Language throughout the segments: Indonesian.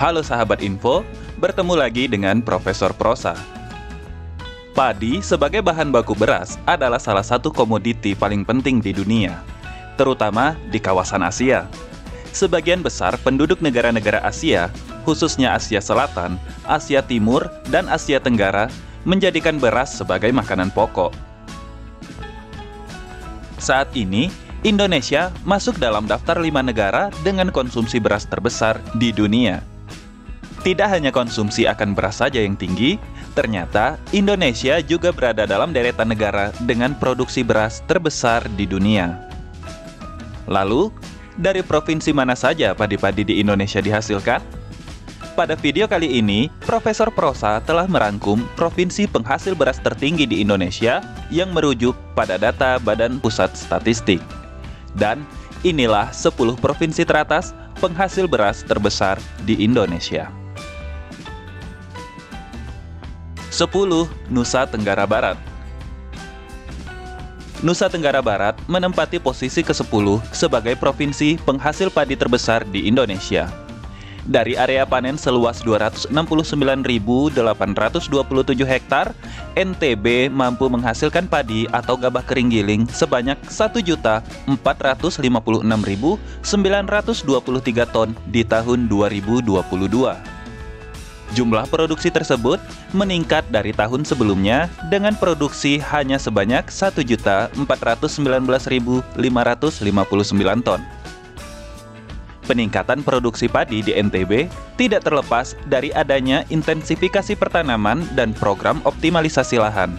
Halo sahabat info, bertemu lagi dengan Profesor Prosa. Padi sebagai bahan baku beras adalah salah satu komoditi paling penting di dunia, terutama di kawasan Asia. Sebagian besar penduduk negara-negara Asia, khususnya Asia Selatan, Asia Timur, dan Asia Tenggara, menjadikan beras sebagai makanan pokok. Saat ini, Indonesia masuk dalam daftar 5 negara dengan konsumsi beras terbesar di dunia. Tidak hanya konsumsi akan beras saja yang tinggi, ternyata Indonesia juga berada dalam deretan negara dengan produksi beras terbesar di dunia. Lalu, dari provinsi mana saja padi-padi di Indonesia dihasilkan? Pada video kali ini, Profesor Prosa telah merangkum provinsi penghasil beras tertinggi di Indonesia yang merujuk pada data Badan Pusat Statistik. Dan inilah 10 provinsi teratas penghasil beras terbesar di Indonesia. 10. Nusa Tenggara Barat. Nusa Tenggara Barat menempati posisi ke-10 sebagai provinsi penghasil padi terbesar di Indonesia. Dari area panen seluas 269.827 hektar, NTB mampu menghasilkan padi atau gabah kering giling sebanyak 1.456.923 ton di tahun 2022. Jumlah produksi tersebut meningkat dari tahun sebelumnya dengan produksi hanya sebanyak 1.419.559 ton. Peningkatan produksi padi di NTB tidak terlepas dari adanya intensifikasi pertanaman dan program optimalisasi lahan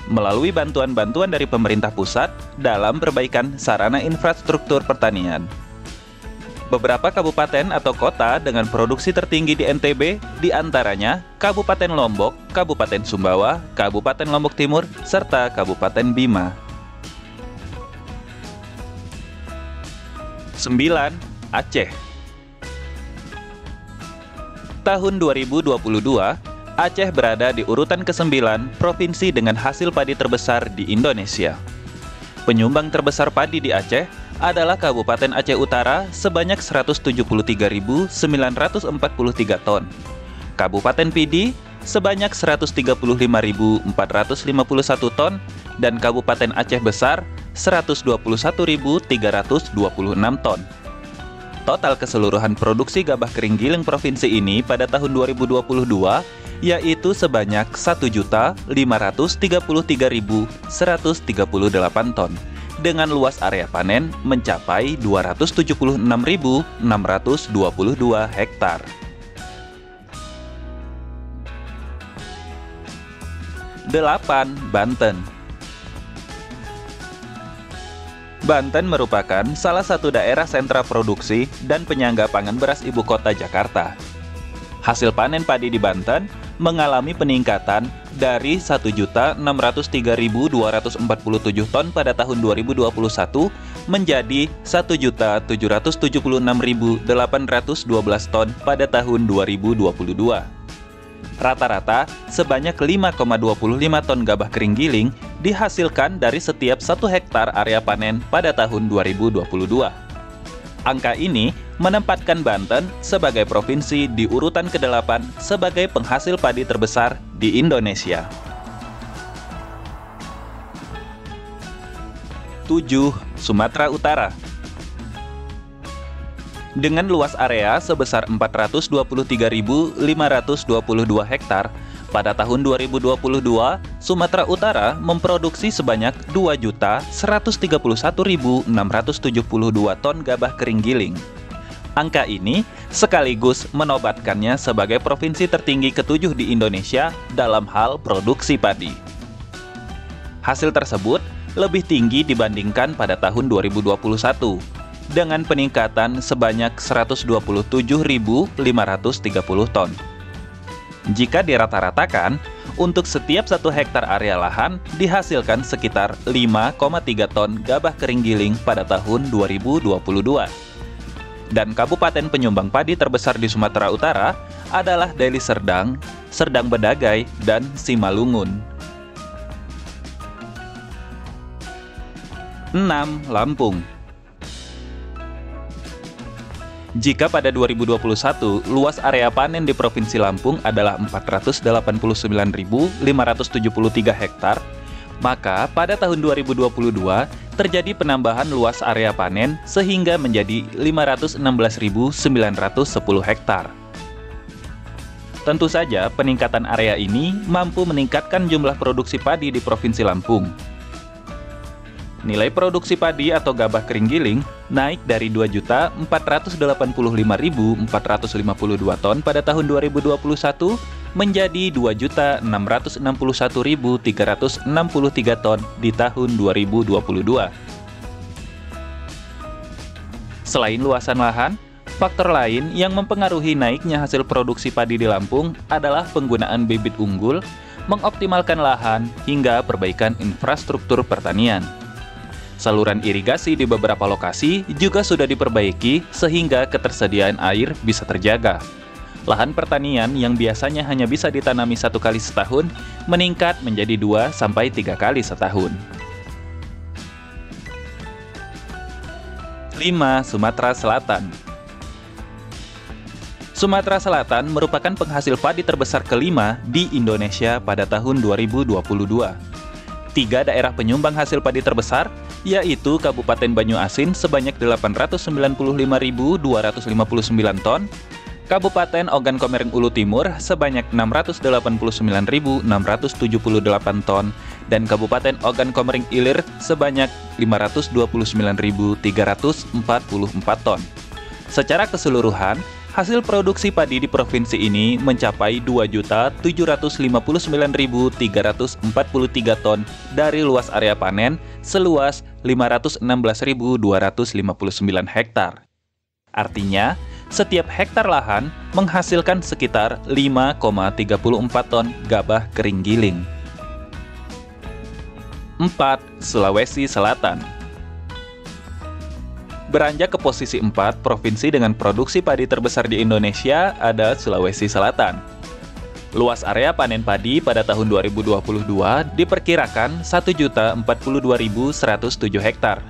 melalui bantuan-bantuan dari pemerintah pusat dalam perbaikan sarana infrastruktur pertanian. Beberapa kabupaten atau kota dengan produksi tertinggi di NTB diantaranya Kabupaten Lombok, Kabupaten Sumbawa, Kabupaten Lombok Timur, serta Kabupaten Bima. 9. Aceh. Tahun 2022, Aceh berada di urutan ke-9 provinsi dengan hasil padi terbesar di Indonesia. Penyumbang terbesar padi di Aceh adalah Kabupaten Aceh Utara sebanyak 173.943 ton, Kabupaten Pidi sebanyak 135.451 ton, dan Kabupaten Aceh Besar 121.326 ton. Total keseluruhan produksi gabah kering giling provinsi ini pada tahun 2022 yaitu sebanyak 1.533.138 ton dengan luas area panen mencapai 276.622 hektar. 8. Banten. Banten merupakan salah satu daerah sentra produksi dan penyangga pangan beras ibu kota Jakarta. Hasil panen padi di Banten mengalami peningkatan dari 1.603.247 ton pada tahun 2021 menjadi 1.776.812 ton pada tahun 2022. Rata-rata sebanyak 5,25 ton gabah kering giling dihasilkan dari setiap 1 hektar area panen pada tahun 2022. Angka ini menempatkan Banten sebagai provinsi di urutan ke-8 sebagai penghasil padi terbesar di Indonesia. 7. Sumatera Utara. Dengan luas area sebesar 423.522 hektar, pada tahun 2022, Sumatera Utara memproduksi sebanyak 2.131.672 ton gabah kering giling. Angka ini sekaligus menobatkannya sebagai provinsi tertinggi ke-7 di Indonesia dalam hal produksi padi. Hasil tersebut lebih tinggi dibandingkan pada tahun 2021, dengan peningkatan sebanyak 127.530 ton. Jika dirata-ratakan, untuk setiap 1 hektar area lahan dihasilkan sekitar 5,3 ton gabah kering giling pada tahun 2022. Dan kabupaten penyumbang padi terbesar di Sumatera Utara adalah Deli Serdang, Serdang Bedagai, dan Simalungun. 6. Lampung. Jika pada 2021 luas area panen di Provinsi Lampung adalah 489.573 hektar, maka pada tahun 2022 terjadi penambahan luas area panen sehingga menjadi 516.910 hektar. Tentu saja peningkatan area ini mampu meningkatkan jumlah produksi padi di Provinsi Lampung. Nilai produksi padi atau gabah kering giling naik dari 2.485.452 ton pada tahun 2021 menjadi 2.661.363 ton di tahun 2022. Selain luasan lahan, faktor lain yang mempengaruhi naiknya hasil produksi padi di Lampung adalah penggunaan bibit unggul, mengoptimalkan lahan, hingga perbaikan infrastruktur pertanian. Saluran irigasi di beberapa lokasi juga sudah diperbaiki sehingga ketersediaan air bisa terjaga. Lahan pertanian yang biasanya hanya bisa ditanami 1 kali setahun meningkat menjadi 2-3 kali setahun. 5. Sumatera Selatan. Sumatera Selatan merupakan penghasil padi terbesar kelima di Indonesia pada tahun 2022. 3 daerah penyumbang hasil padi terbesar, yaitu Kabupaten Banyu Asin sebanyak 895.259 ton, Kabupaten Ogan Komering Ulu Timur sebanyak 689.678 ton, dan Kabupaten Ogan Komering Ilir sebanyak 529.344 ton. Secara keseluruhan, hasil produksi padi di provinsi ini mencapai 2.759.343 ton dari luas area panen seluas 516.259 hektar. Artinya, setiap hektar lahan menghasilkan sekitar 5,34 ton gabah kering giling. 4. Sulawesi Selatan. Beranjak ke posisi 4, provinsi dengan produksi padi terbesar di Indonesia ada Sulawesi Selatan. Luas area panen padi pada tahun 2022 diperkirakan 1.042.107 hektar,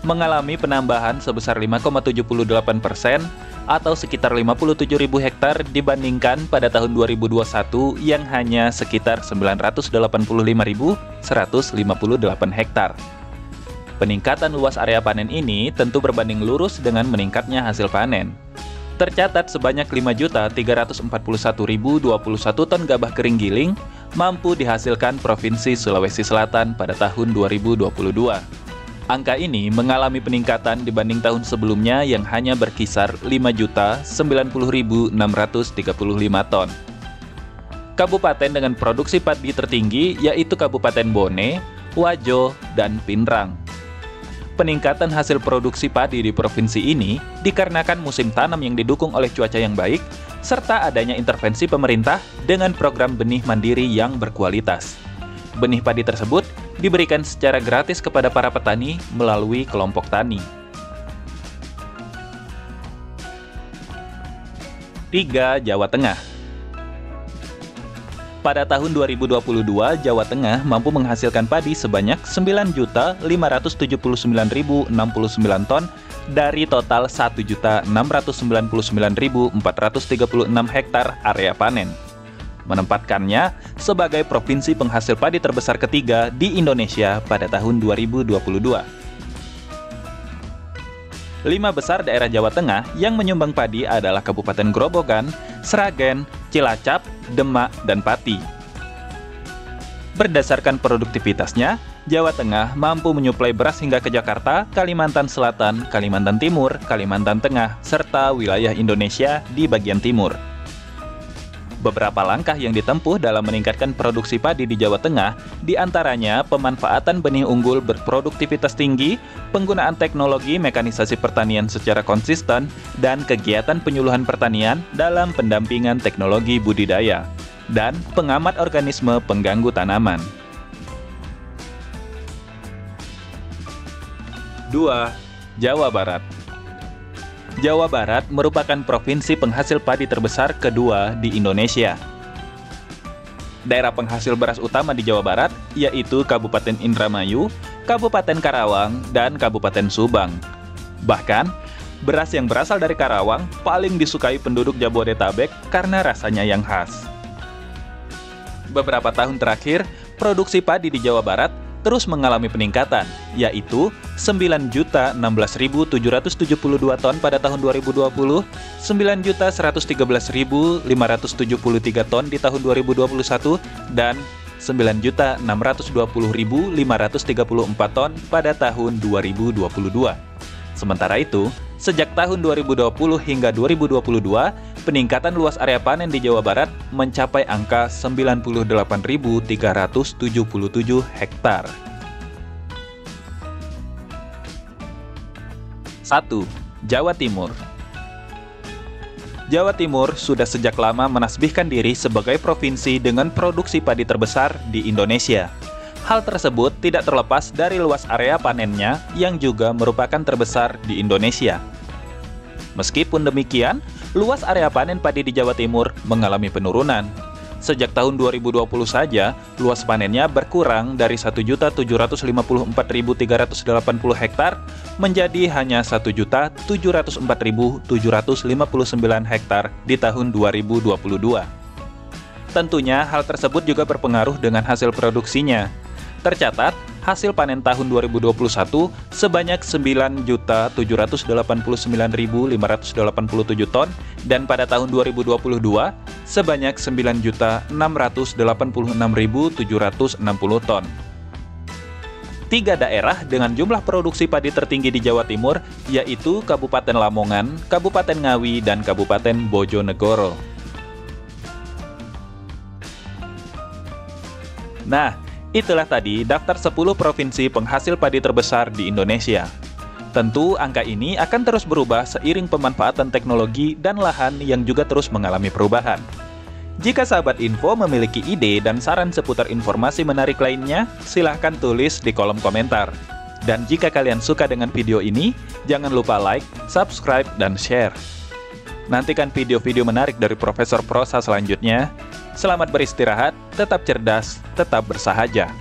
mengalami penambahan sebesar 5,78% atau sekitar 57.000 hektar dibandingkan pada tahun 2021 yang hanya sekitar 985.158 hektar. Peningkatan luas area panen ini tentu berbanding lurus dengan meningkatnya hasil panen. Tercatat sebanyak 5.341.021 ton gabah kering giling mampu dihasilkan Provinsi Sulawesi Selatan pada tahun 2022. Angka ini mengalami peningkatan dibanding tahun sebelumnya yang hanya berkisar 5.090.635 ton. Kabupaten dengan produksi padi tertinggi yaitu Kabupaten Bone, Wajo, dan Pinrang. Peningkatan hasil produksi padi di provinsi ini dikarenakan musim tanam yang didukung oleh cuaca yang baik, serta adanya intervensi pemerintah dengan program benih mandiri yang berkualitas. Benih padi tersebut diberikan secara gratis kepada para petani melalui kelompok tani. 3. Jawa Tengah. Pada tahun 2022, Jawa Tengah mampu menghasilkan padi sebanyak 9.579.069 ton dari total 1.699.436 hektar area panen, menempatkannya sebagai provinsi penghasil padi terbesar ketiga di Indonesia pada tahun 2022. 5 besar daerah Jawa Tengah yang menyumbang padi adalah Kabupaten Grobogan, Sragen, Cilacap, Demak, dan Pati. Berdasarkan produktivitasnya, Jawa Tengah mampu menyuplai beras hingga ke Jakarta, Kalimantan Selatan, Kalimantan Timur, Kalimantan Tengah, serta wilayah Indonesia di bagian timur. Beberapa langkah yang ditempuh dalam meningkatkan produksi padi di Jawa Tengah, diantaranya pemanfaatan benih unggul berproduktivitas tinggi, penggunaan teknologi mekanisasi pertanian secara konsisten, dan kegiatan penyuluhan pertanian dalam pendampingan teknologi budidaya, dan pengamat organisme pengganggu tanaman. 2. Jawa Barat. Jawa Barat merupakan provinsi penghasil padi terbesar kedua di Indonesia. Daerah penghasil beras utama di Jawa Barat yaitu Kabupaten Indramayu, Kabupaten Karawang, dan Kabupaten Subang. Bahkan, beras yang berasal dari Karawang paling disukai penduduk Jabodetabek karena rasanya yang khas. Beberapa tahun terakhir, produksi padi di Jawa Barat terus mengalami peningkatan, yaitu 9.016.772 ton pada tahun 2020, 9.113.573 ton di tahun 2021, dan 9.620.534 ton pada tahun 2022. Sementara itu, sejak tahun 2020 hingga 2022, peningkatan luas area panen di Jawa Barat mencapai angka 98.377 hektar. 1. Jawa Timur. Jawa Timur sudah sejak lama menasbihkan diri sebagai provinsi dengan produksi padi terbesar di Indonesia. Hal tersebut tidak terlepas dari luas area panennya yang juga merupakan terbesar di Indonesia. Meskipun demikian, luas area panen padi di Jawa Timur mengalami penurunan. Sejak tahun 2020 saja, luas panennya berkurang dari 1.754.380 hektar menjadi hanya 1.704.759 hektar di tahun 2022. Tentunya hal tersebut juga berpengaruh dengan hasil produksinya. Tercatat, hasil panen tahun 2021 sebanyak 9.789.587 ton dan pada tahun 2022 sebanyak 9.686.760 ton. 3 daerah dengan jumlah produksi padi tertinggi di Jawa Timur yaitu Kabupaten Lamongan, Kabupaten Ngawi, dan Kabupaten Bojonegoro. Nah, itulah tadi daftar 10 provinsi penghasil padi terbesar di Indonesia. Tentu angka ini akan terus berubah seiring pemanfaatan teknologi dan lahan yang juga terus mengalami perubahan. Jika sahabat info memiliki ide dan saran seputar informasi menarik lainnya, silahkan tulis di kolom komentar. Dan jika kalian suka dengan video ini, jangan lupa like, subscribe, dan share. Nantikan video-video menarik dari Profesor Prosa selanjutnya. Selamat beristirahat, tetap cerdas, tetap bersahaja.